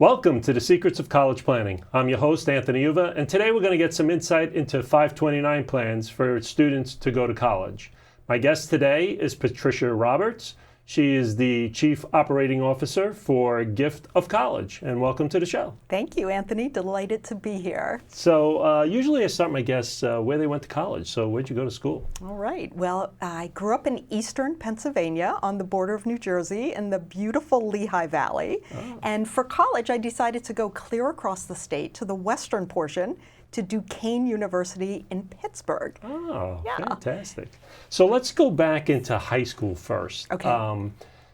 Welcome to the Secrets of College Planning. I'm your host, Anthony Uva, and today we're going to get some insight into 529 plans for students to go to college. My guest today is Patricia Roberts. She is the Chief Operating Officer for Gift of College, and welcome to the show. Thank you, Anthony. Delighted to be here. So usually I start my guests where they went to college. So where'd you go to school? All right. Well, I grew up in eastern Pennsylvania on the border of New Jersey in the beautiful Lehigh Valley. Oh. And for college, I decided to go clear across the state to the western portion to Duquesne University in Pittsburgh. Oh, yeah. Fantastic. So let's go back into high school first. Okay.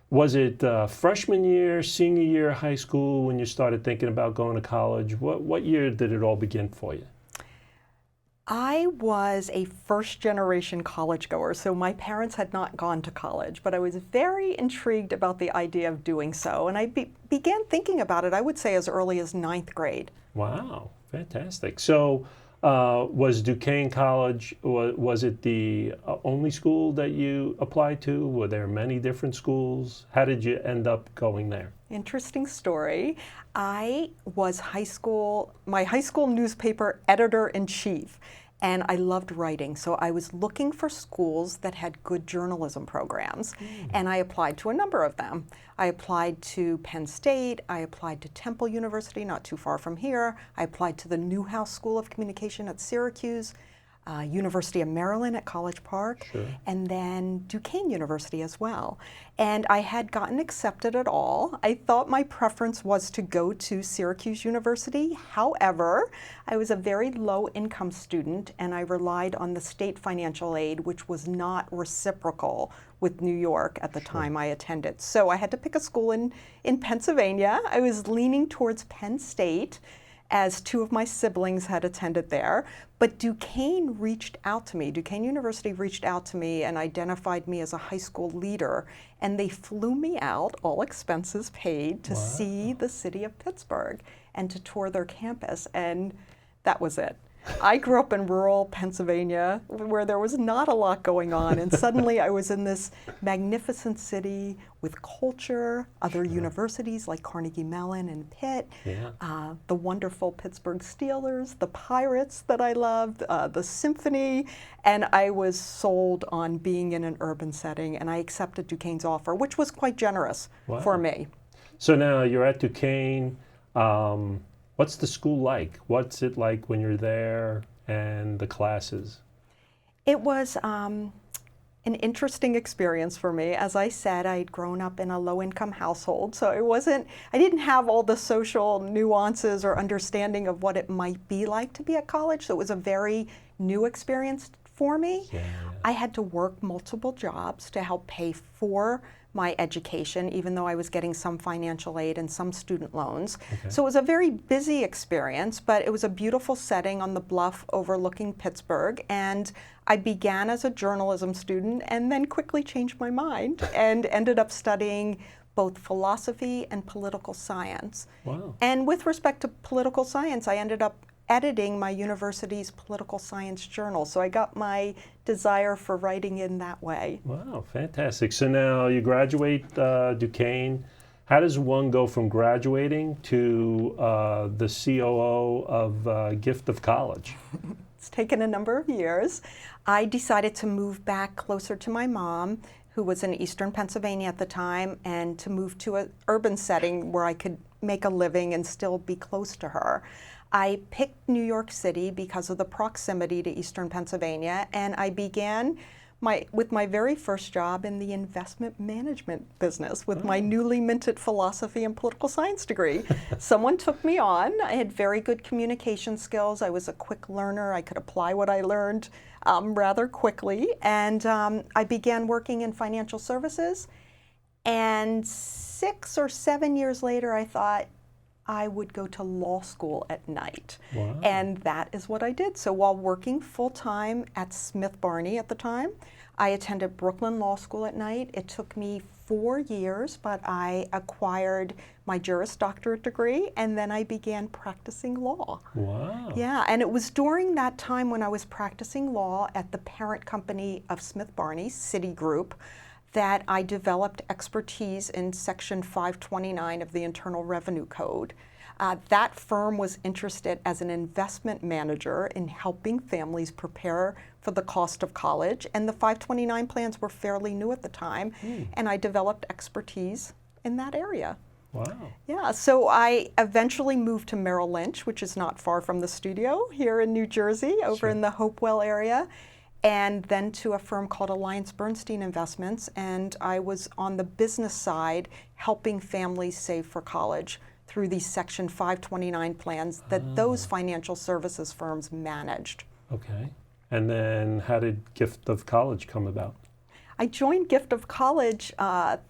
Was it freshman year, senior year of high school when you started thinking about going to college? What year did it all begin for you? I was a first-generation college goer, so my parents had not gone to college, but I was very intrigued about the idea of doing so, and I began thinking about it, I would say, as early as 9th grade. Wow, fantastic. So was Duquesne College, was it the only school that you applied to? Were there many different schools? How did you end up going there? Interesting story. I was my high school newspaper editor-in-chief, and I loved writing. So I was looking for schools that had good journalism programs, and I applied to a number of them. I applied to Penn State, I applied to Temple University, not too far from here. I applied to the Newhouse School of Communication at Syracuse, University of Maryland at College Park, Sure. and then Duquesne University as well. And I had gotten accepted at all. I thought my preference was to go to Syracuse University. However, I was a very low-income student, and I relied on the state financial aid, which was not reciprocal with New York at the time I attended. So I had to pick a school in Pennsylvania. I was leaning towards Penn State, as two of my siblings had attended there. But Duquesne reached out to me. Duquesne University reached out to me and identified me as a high school leader. And they flew me out, all expenses paid, to see the city of Pittsburgh and to tour their campus. And that was it. I grew up in rural Pennsylvania where there was not a lot going on, and suddenly I was in this magnificent city with culture, other universities like Carnegie Mellon and Pitt, the wonderful Pittsburgh Steelers, the Pirates that I loved, the symphony, and I was sold on being in an urban setting, and I accepted Duquesne's offer, which was quite generous for me. So now you're at Duquesne. What's the school like? What's it like when you're there and the classes? It was an interesting experience for me. As I said, I'd grown up in a low-income household, so I didn't have all the social nuances or understanding of what it might be like to be at college, so it was a very new experience for me. Yeah. I had to work multiple jobs to help pay for my education, even though I was getting some financial aid and some student loans. Okay. So it was a very busy experience, but it was a beautiful setting on the bluff overlooking Pittsburgh. And I began as a journalism student and then quickly changed my mind and ended up studying both philosophy and political science. Wow. And with respect to political science, I ended up editing my university's political science journal. So I got my desire for writing in that way. Wow, fantastic. So now you graduate Duquesne. How does one go from graduating to the COO of Gift of College? It's taken a number of years. I decided to move back closer to my mom, who was in eastern Pennsylvania at the time, and to move to an urban setting where I could make a living and still be close to her. I picked New York City because of the proximity to eastern Pennsylvania, and I began with my very first job in the investment management business with my newly minted philosophy and political science degree. Someone took me on. I had very good communication skills. I was a quick learner. I could apply what I learned rather quickly, and I began working in financial services. And 6 or 7 years later, I thought, I would go to law school at night. Wow. And that is what I did. So while working full-time at Smith Barney at the time, I attended Brooklyn Law School at night. It took me 4 years, but I acquired my Juris Doctorate degree, and then I began practicing law. Wow. Yeah, and it was during that time when I was practicing law at the parent company of Smith Barney, Citigroup, that I developed expertise in Section 529 of the Internal Revenue Code. That firm was interested as an investment manager in helping families prepare for the cost of college, and the 529 plans were fairly new at the time, and I developed expertise in that area. Wow. Yeah, so I eventually moved to Merrill Lynch, which is not far from the studio here in New Jersey, over in the Hopewell area, and then to a firm called Alliance Bernstein Investments, and I was on the business side helping families save for college through these Section 529 plans that those financial services firms managed. Okay. And then how did Gift of College come about? I joined Gift of College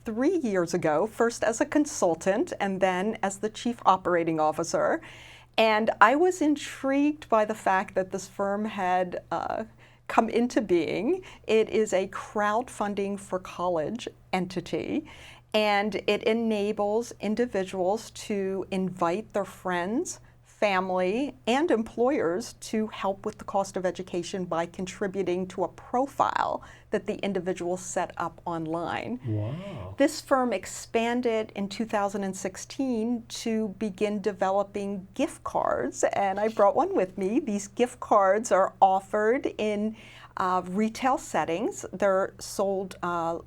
3 years ago, first as a consultant and then as the chief operating officer. And I was intrigued by the fact that this firm had come into being. It is a crowdfunding for college entity, and it enables individuals to invite their friends, family, and employers to help with the cost of education by contributing to a profile that the individual set up online. Wow. This firm expanded in 2016 to begin developing gift cards, and I brought one with me. These gift cards are offered in retail settings. They're sold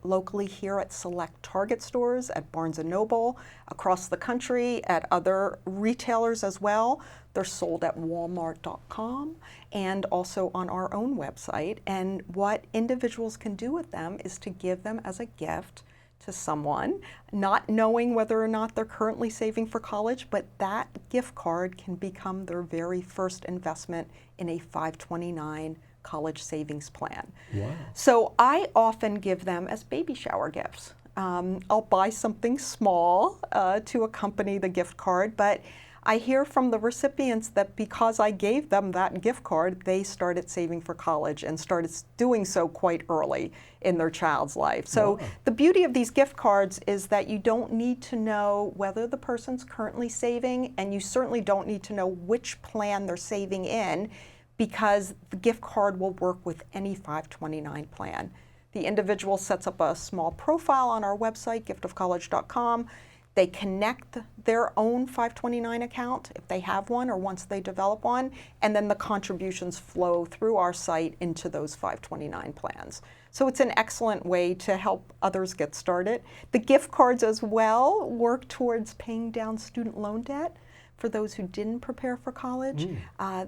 locally here at select Target stores, at Barnes & Noble, across the country, at other retailers as well. They're sold at walmart.com and also on our own website. And what individuals can do with them is to give them as a gift to someone, not knowing whether or not they're currently saving for college, but that gift card can become their very first investment in a 529 college savings plan. Wow. So I often give them as baby shower gifts. I'll buy something small to accompany the gift card, but I hear from the recipients that because I gave them that gift card, they started saving for college and started doing so quite early in their child's life. So the beauty of these gift cards is that you don't need to know whether the person's currently saving, and you certainly don't need to know which plan they're saving in, because the gift card will work with any 529 plan. The individual sets up a small profile on our website, giftofcollege.com. They connect their own 529 account if they have one or once they develop one, and then the contributions flow through our site into those 529 plans. So it's an excellent way to help others get started. The gift cards as well work towards paying down student loan debt. For those who didn't prepare for college,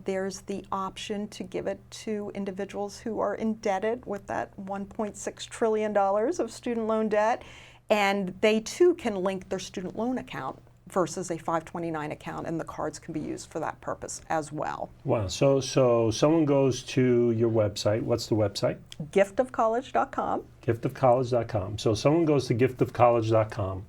there's the option to give it to individuals who are indebted with that $1.6 trillion of student loan debt, and they too can link their student loan account versus a 529 account, and the cards can be used for that purpose as well. Wow. So someone goes to your website. What's the website? Giftofcollege.com. Giftofcollege.com. So someone goes to giftofcollege.com.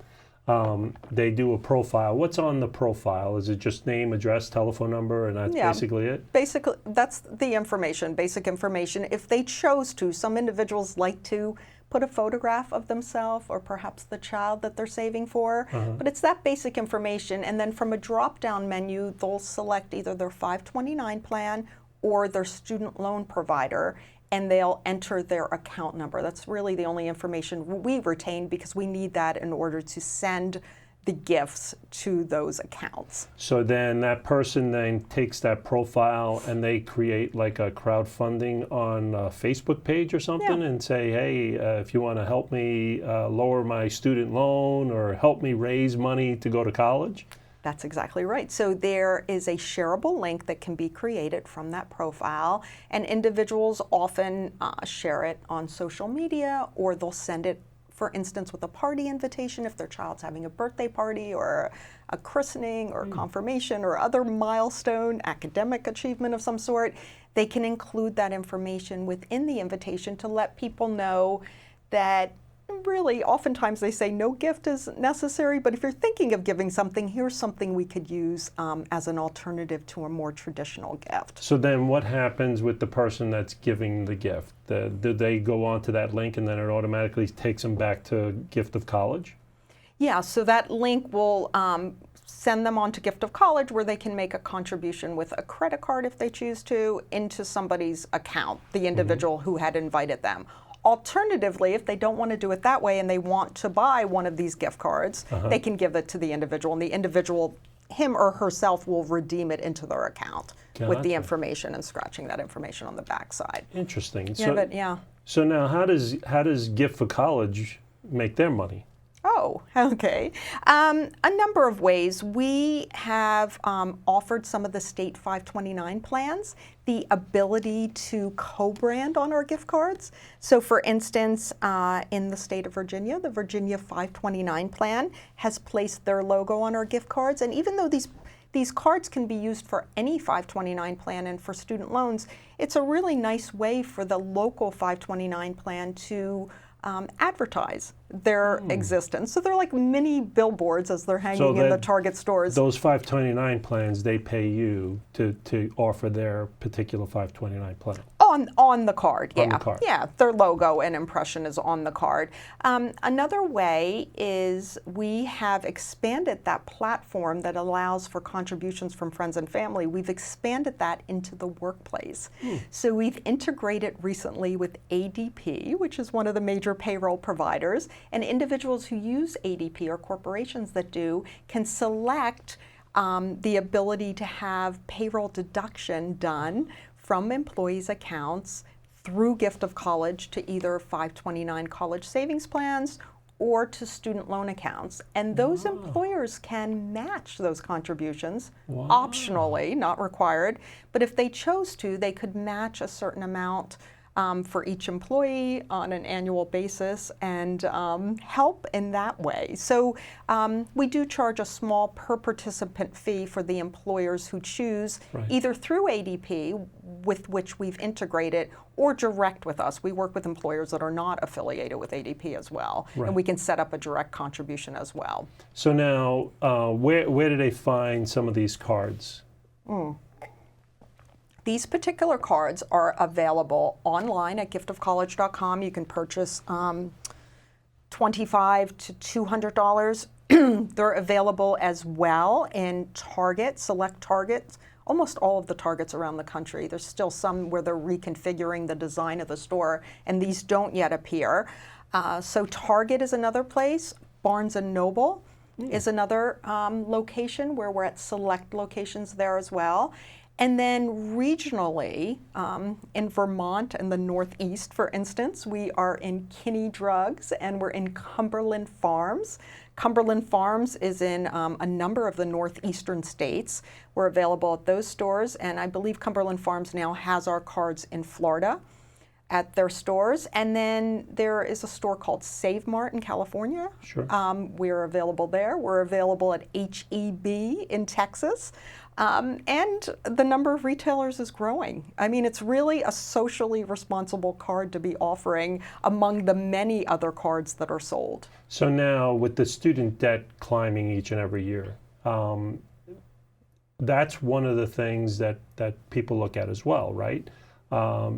They do a profile. What's on the profile? Is it just name, address, telephone number, and that's basically it? Basically, that's the information, basic information. If they chose to, some individuals like to put a photograph of themselves or perhaps the child that they're saving for, but it's that basic information. And then from a drop-down menu, they'll select either their 529 plan or their student loan provider, and they'll enter their account number. That's really the only information we retain, because we need that in order to send the gifts to those accounts. So then that person then takes that profile and they create like a crowdfunding on a Facebook page or something and say, hey, if you want to help me lower my student loan or help me raise money to go to college? That's exactly right. So there is a shareable link that can be created from that profile, and individuals often share it on social media, or they'll send it, for instance, with a party invitation if their child's having a birthday party or a christening or confirmation or other milestone, academic achievement of some sort. They can include that information within the invitation to let people know that really, oftentimes they say no gift is necessary, but if you're thinking of giving something, here's something we could use as an alternative to a more traditional gift. So then what happens with the person that's giving the gift? Do they go onto that link and then it automatically takes them back to Gift of College? Yeah, so that link will send them on to Gift of College, where they can make a contribution with a credit card if they choose to into somebody's account, the individual who had invited them. Alternatively, if they don't want to do it that way and they want to buy one of these gift cards, they can give it to the individual, and the individual him or herself will redeem it into their account with the Gotcha. information and scratching that information on the backside. Interesting. Yeah, So, but yeah. so now how does Gift for College make their money? Oh, okay. A number of ways. We have offered some of the state 529 plans the ability to co-brand on our gift cards. So for instance, in the state of Virginia, the Virginia 529 plan has placed their logo on our gift cards. And even though these cards can be used for any 529 plan and for student loans, it's a really nice way for the local 529 plan to advertise their existence. So they're like mini billboards as they're hanging in the Target stores. Those 529 plans, they pay you to offer their particular 529 plan. On the card, yeah. On the card. Yeah, their logo and impression is on the card. Another way is we have expanded that platform that allows for contributions from friends and family. We've expanded that into the workplace. So we've integrated recently with ADP, which is one of the major payroll providers, and individuals who use ADP or corporations that do can select the ability to have payroll deduction done from employees' accounts through Gift of College to either 529 college savings plans or to student loan accounts. And those employers can match those contributions optionally, not required. But if they chose to, they could match a certain amount for each employee on an annual basis and help in that way. So we do charge a small per participant fee for the employers who choose, either through ADP, with which we've integrated, or direct with us. We work with employers that are not affiliated with ADP as well, and we can set up a direct contribution as well. So now, where do they find some of these cards? These particular cards are available online at giftofcollege.com. You can purchase $25 to $200. They're available as well in Target, select Targets, almost all of the Targets around the country. There's still some where they're reconfiguring the design of the store, and these don't yet appear. So Target is another place. Barnes & Noble is another location where we're at select locations there as well. And then regionally, in Vermont and the Northeast, for instance, we are in Kinney Drugs and we're in Cumberland Farms. Cumberland Farms is in a number of the northeastern states. We're available at those stores, and I believe Cumberland Farms now has our cards in Florida at their stores. And then there is a store called Save Mart in California. Sure. We're available there. We're available at HEB in Texas. And the number of retailers is growing. I mean, it's really a socially responsible card to be offering among the many other cards that are sold. So now, with the student debt climbing each and every year, that's one of the things that people look at as well, right?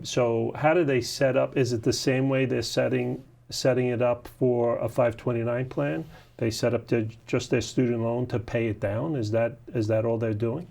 So how do they set up? Is it the same way they're setting it up for a 529 plan? They set up just their student loan to pay it down? Is that all they're doing?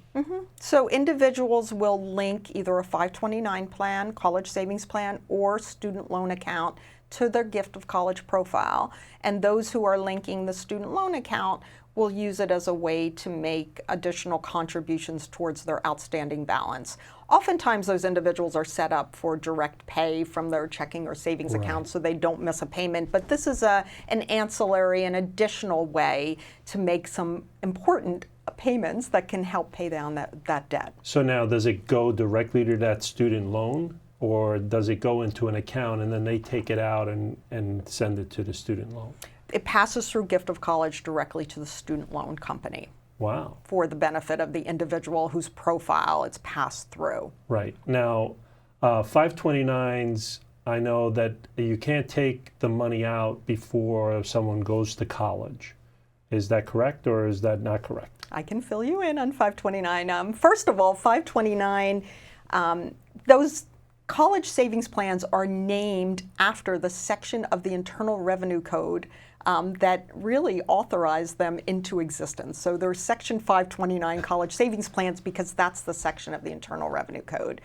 So individuals will link either a 529 plan, college savings plan, or student loan account to their Gift of College profile. And those who are linking the student loan account will use it as a way to make additional contributions towards their outstanding balance. Oftentimes those individuals are set up for direct pay from their checking or savings account so they don't miss a payment. But this is an ancillary, an additional way to make some important payments that can help pay down that debt. So now, does it go directly to that student loan, or does it go into an account and then they take it out and send it to the student loan? It passes through Gift of College directly to the student loan company. Wow. For the benefit of the individual whose profile it's passed through. Right. Now, 529s, I know that you can't take the money out before someone goes to college. Is that correct, or is that not correct? I can fill you in on 529. First of all, 529, those college savings plans are named after the section of the Internal Revenue Code that really authorized them into existence. So there's Section 529 college savings plans because that's the section of the Internal Revenue Code.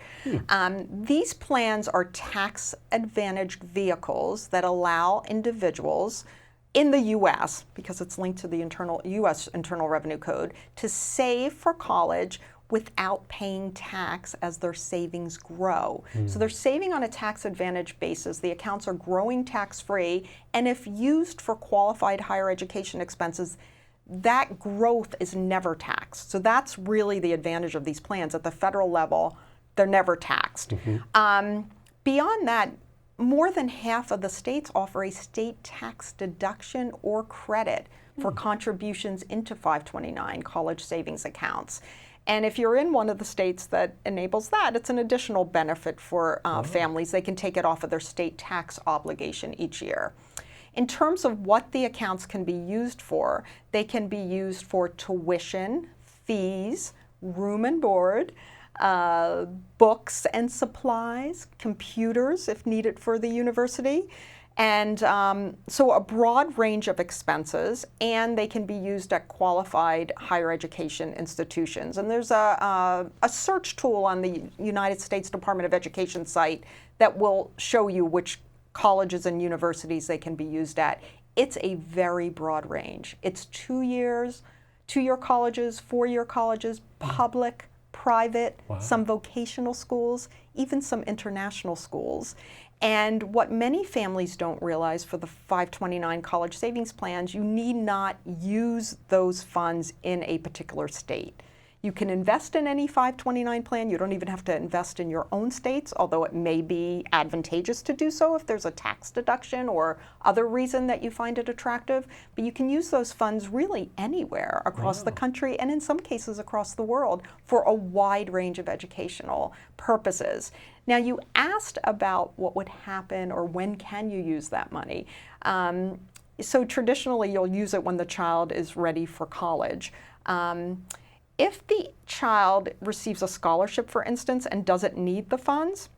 These plans are tax-advantaged vehicles that allow individuals in the U.S., because it's linked to the U.S. Internal Revenue Code, to save for college without paying tax as their savings grow. So they're saving on a tax advantage basis. The accounts are growing tax-free, and if used for qualified higher education expenses, that growth is never taxed. So that's really the advantage of these plans. At the federal level, they're never taxed. Beyond that, more than half of the states offer a state tax deduction or credit for contributions into 529 college savings accounts. And if you're in one of the states that enables that, it's an additional benefit for families. They can take it off of their state tax obligation each year. In terms of what the accounts can be used for, they can be used for tuition, fees, room and board, books and supplies, computers if needed for the university, and so a broad range of expenses, and they can be used at qualified higher education institutions. And there's a search tool on the United States Department of Education site that will show you which colleges and universities they can be used at. It's a very broad range. It's 2 years, 2-year colleges, 4-year colleges, public, private, some vocational schools, even some international schools. And what many families don't realize for the 529 college savings plans, you need not use those funds in a particular state. You can invest in any 529 plan. You don't even have to invest in your own states, although it may be advantageous to do so if there's a tax deduction or other reason that you find it attractive. But you can use those funds really anywhere across the country, and in some cases across the world, for a wide range of educational purposes. Now, you asked about what would happen or when can you use that money. So traditionally, you'll use it when the child is ready for college. If the child receives a scholarship, for instance, and doesn't need the funds,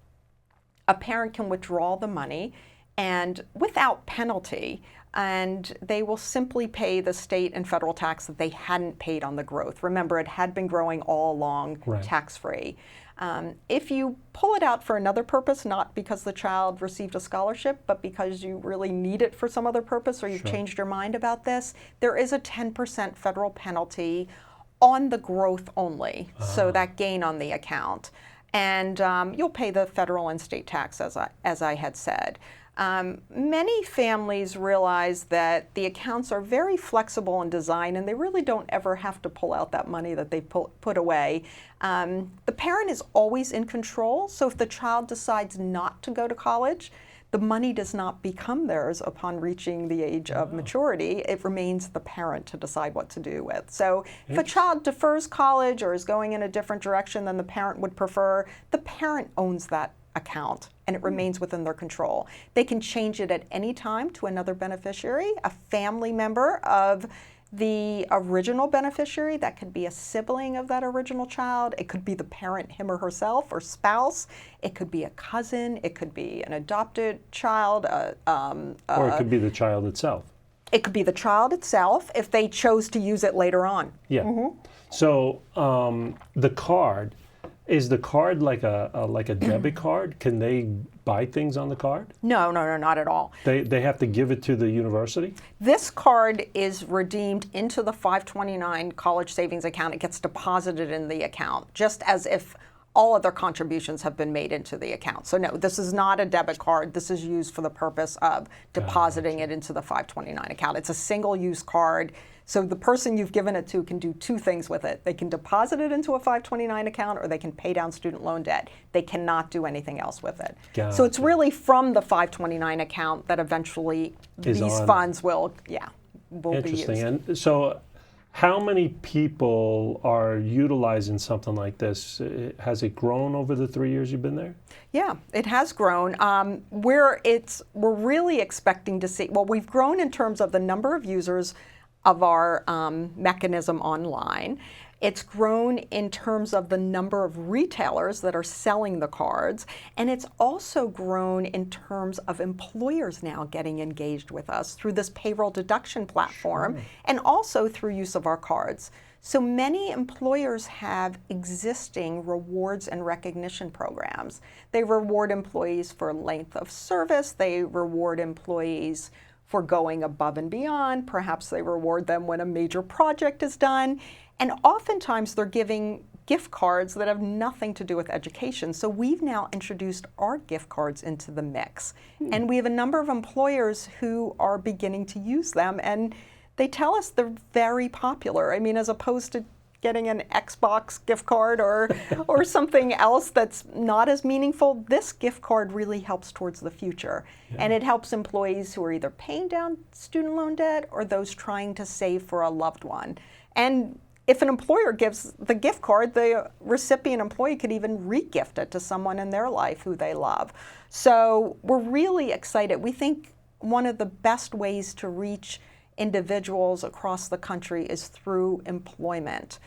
a parent can withdraw the money and without penalty, and they will simply pay the state and federal tax that they hadn't paid on the growth. Remember, it had been growing all along tax-free. If you pull it out for another purpose, not because the child received a scholarship, but because you really need it for some other purpose or you've changed your mind about this, there is a 10% federal penalty on the growth only, so that gain on the account. And you'll pay the federal and state tax, as I had said. Many families realize that the accounts are very flexible in design, and they really don't ever have to pull out that money that they put away. The parent is always in control, so if the child decides not to go to college, the money does not become theirs upon reaching the age of maturity. It remains the parent to decide what to do with. So if a child defers college or is going in a different direction than the parent would prefer, the parent owns that account and it remains within their control. They can change it at any time to another beneficiary, a family member of the original beneficiary. That could be a sibling of that original child. It could be the parent, him or herself, or spouse. It could be a cousin. It could be an adopted child. Or it could be the child itself. It could be the child itself if they chose to use it later on. Yeah. So the card, is the card like a debit card? Can they buy things on the card? No, not at all. They have to give it to the university? This card is redeemed into the 529 college savings account. It gets deposited in the account, just as if all other contributions have been made into the account. So no, this is not a debit card. This is used for the purpose of depositing it into the 529 account. It's a single-use card. So the person you've given it to can do two things with it. They can deposit it into a 529 account, or they can pay down student loan debt. They cannot do anything else with it. So it's really from the 529 account that eventually these funds will be used. Interesting. And so how many people are utilizing something like this? Has it grown over the 3 years you've been there? Yeah, it has grown. We're really expecting to see, well, we've grown in terms of the number of users of our mechanism online. It's grown in terms of the number of retailers that are selling the cards, and it's also grown in terms of employers now getting engaged with us through this payroll deduction platform and also through use of our cards. So many employers have existing rewards and recognition programs. They reward employees for length of service. They reward employees for going above and beyond. Perhaps they reward them when a major project is done. And oftentimes they're giving gift cards that have nothing to do with education. So we've now introduced our gift cards into the mix. And we have a number of employers who are beginning to use them, and they tell us they're very popular. I mean, as opposed to getting an Xbox gift card or something else that's not as meaningful, this gift card really helps towards the future. Yeah. And it helps employees who are either paying down student loan debt or those trying to save for a loved one. And if an employer gives the gift card, the recipient employee could even re-gift it to someone in their life who they love. So we're really excited. We think one of the best ways to reach individuals across the country is through employment.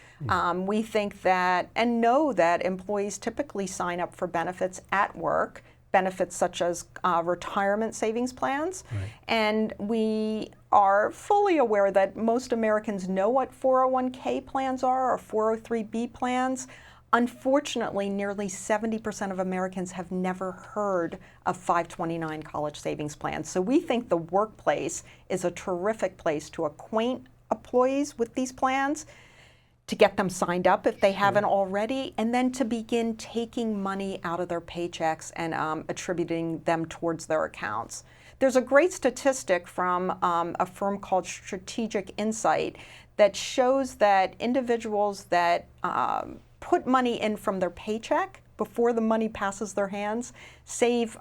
We think that and know that employees typically sign up for benefits at work, benefits such as retirement savings plans. Right. And we are fully aware that most Americans know what 401k plans are or 403b plans. Unfortunately, nearly 70% of Americans have never heard of 529 college savings plans. So we think the workplace is a terrific place to acquaint employees with these plans, to get them signed up if they haven't already, and then to begin taking money out of their paychecks and attributing them towards their accounts. There's a great statistic from a firm called Strategic Insight that shows that individuals that put money in from their paycheck before the money passes their hands save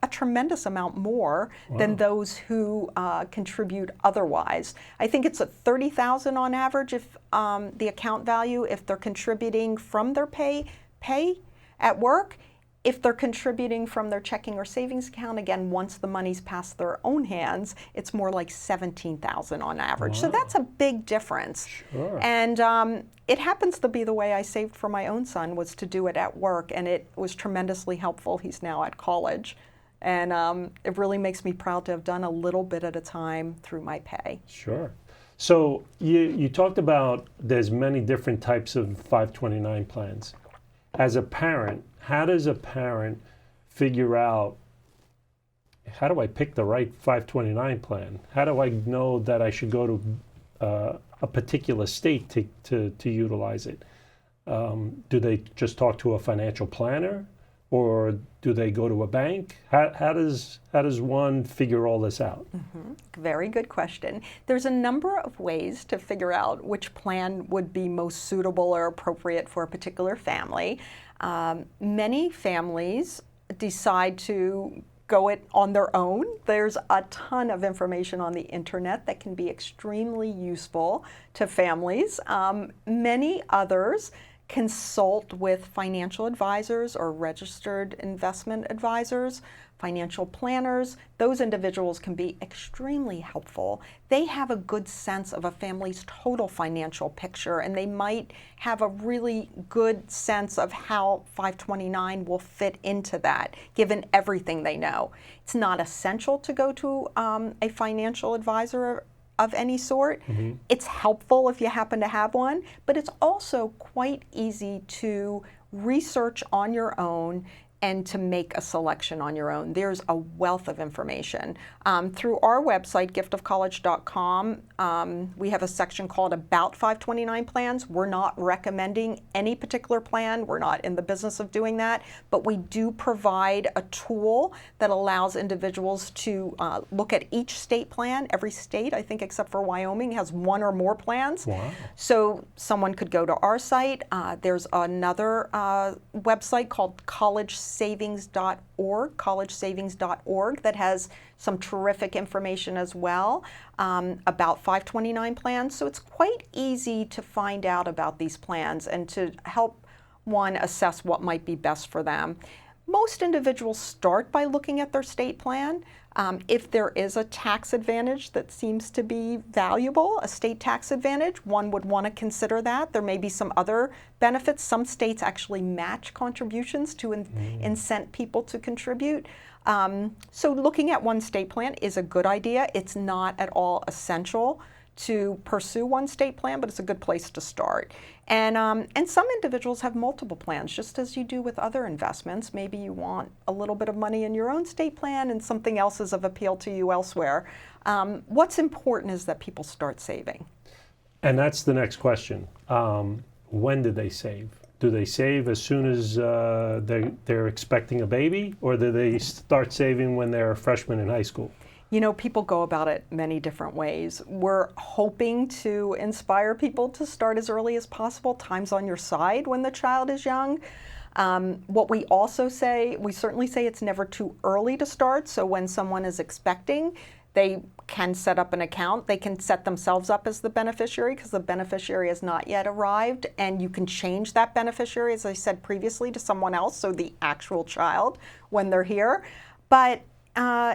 a tremendous amount more than those who contribute otherwise. I think it's at $30,000 on average if the account value if they're contributing from their pay at work. If they're contributing from their checking or savings account, again, once the money's passed their own hands, it's more like $17,000 on average. So that's a big difference. Sure. And it happens to be the way I saved for my own son was to do it at work, and it was tremendously helpful. He's now at college. And it really makes me proud to have done a little bit at a time through my pay. Sure. So you talked about there's many different types of 529 plans. As a parent, how does a parent figure out, how do I pick the right 529 plan? How do I know that I should go to a particular state to utilize it? Do they just talk to a financial planner? Or do they go to a bank? How does one figure all this out? Mm-hmm. Very good question. There's a number of ways to figure out which plan would be most suitable or appropriate for a particular family. Many families decide to go it on their own. There's a ton of information on the internet that can be extremely useful to families. Many others consult with financial advisors or registered investment advisors, financial planners. Those individuals can be extremely helpful. They have a good sense of a family's total financial picture, and they might have a really good sense of how 529 will fit into that, given everything they know. It's not essential to go to a financial advisor of any sort. Mm-hmm. It's helpful if you happen to have one, but it's also quite easy to research on your own and to make a selection on your own. There's a wealth of information. Through our website, giftofcollege.com, we have a section called About 529 Plans. We're not recommending any particular plan. We're not in the business of doing that, but we do provide a tool that allows individuals to look at each state plan. Every state, I think except for Wyoming, has one or more plans. Wow. So someone could go to our site. There's another website called collegesavings.org, that has some terrific information as well about 529 plans. So it's quite easy to find out about these plans and to help one assess what might be best for them. Most individuals start by looking at their state plan. If there is a tax advantage that seems to be valuable, a state tax advantage, one would want to consider that. There may be some other benefits. Some states actually match contributions to incent people to contribute. So looking at one state plan is a good idea. It's not at all essential to pursue one state plan, but it's a good place to start. And some individuals have multiple plans, just as you do with other investments. Maybe you want a little bit of money in your own state plan and something else is of appeal to you elsewhere. What's important is that people start saving. And that's the next question. When do they save? Do they save as soon as they're expecting a baby, or do they start saving when they're a freshman in high school? You know, people go about it many different ways. We're hoping to inspire people to start as early as possible. Time's on your side when the child is young. What we also say, we certainly say it's never too early to start. So when someone is expecting, they can set up an account. They can set themselves up as the beneficiary because the beneficiary has not yet arrived, and you can change that beneficiary, as I said previously, to someone else, so the actual child, when they're here. But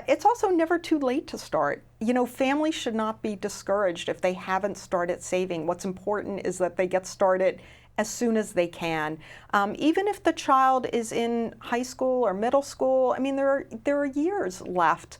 it's also never too late to start. You know, families should not be discouraged if they haven't started saving. What's important is that they get started as soon as they can. Even if the child is in high school or middle school, I mean, there are years left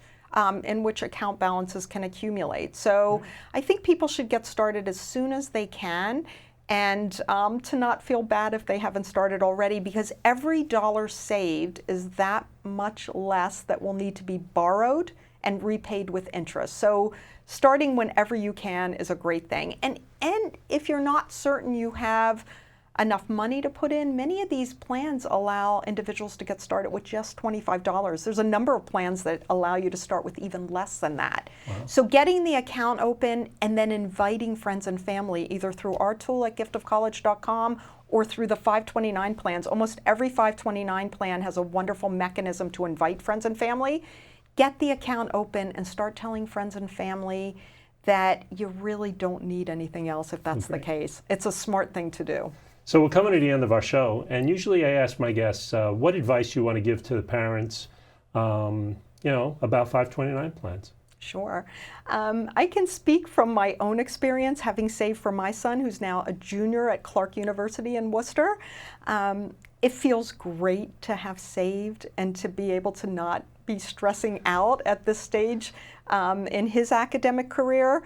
in which account balances can accumulate. So I think people should get started as soon as they can, and to not feel bad if they haven't started already, because every dollar saved is that much less that will need to be borrowed and repaid with interest. So starting whenever you can is a great thing. And if you're not certain you have enough money to put in, many of these plans allow individuals to get started with just $25. There's a number of plans that allow you to start with even less than that. Wow. So getting the account open and then inviting friends and family, either through our tool at giftofcollege.com or through the 529 plans. Almost every 529 plan has a wonderful mechanism to invite friends and family. Get the account open and start telling friends and family that you really don't need anything else if that's the case. It's a smart thing to do. So we're coming to the end of our show, and usually I ask my guests what advice you want to give to the parents, about 529 plans. Sure. I can speak from my own experience, having saved for my son, who's now a junior at Clark University in Worcester. It feels great to have saved and to be able to not be stressing out at this stage in his academic career.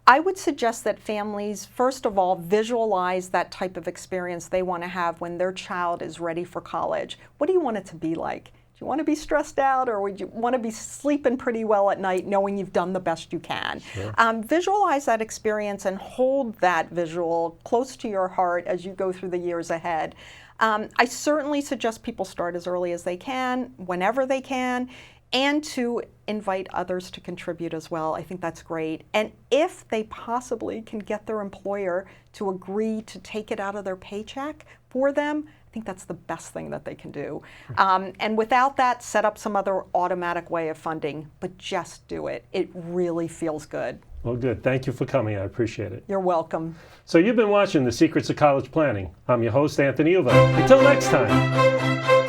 I would suggest that families, first of all, visualize that type of experience they want to have when their child is ready for college. What do you want it to be like? Do you want to be stressed out, or would you want to be sleeping pretty well at night knowing you've done the best you can? Sure. Visualize that experience and hold that visual close to your heart as you go through the years ahead. I certainly suggest people start as early as they can, whenever they can, and to invite others to contribute as well. I think that's great. And if they possibly can get their employer to agree to take it out of their paycheck for them, I think that's the best thing that they can do. And without that, set up some other automatic way of funding, but just do it. It really feels good. Well, good. Thank you for coming. I appreciate it. You're welcome. So you've been watching The Secrets of College Planning. I'm your host, Anthony Uva. Until next time.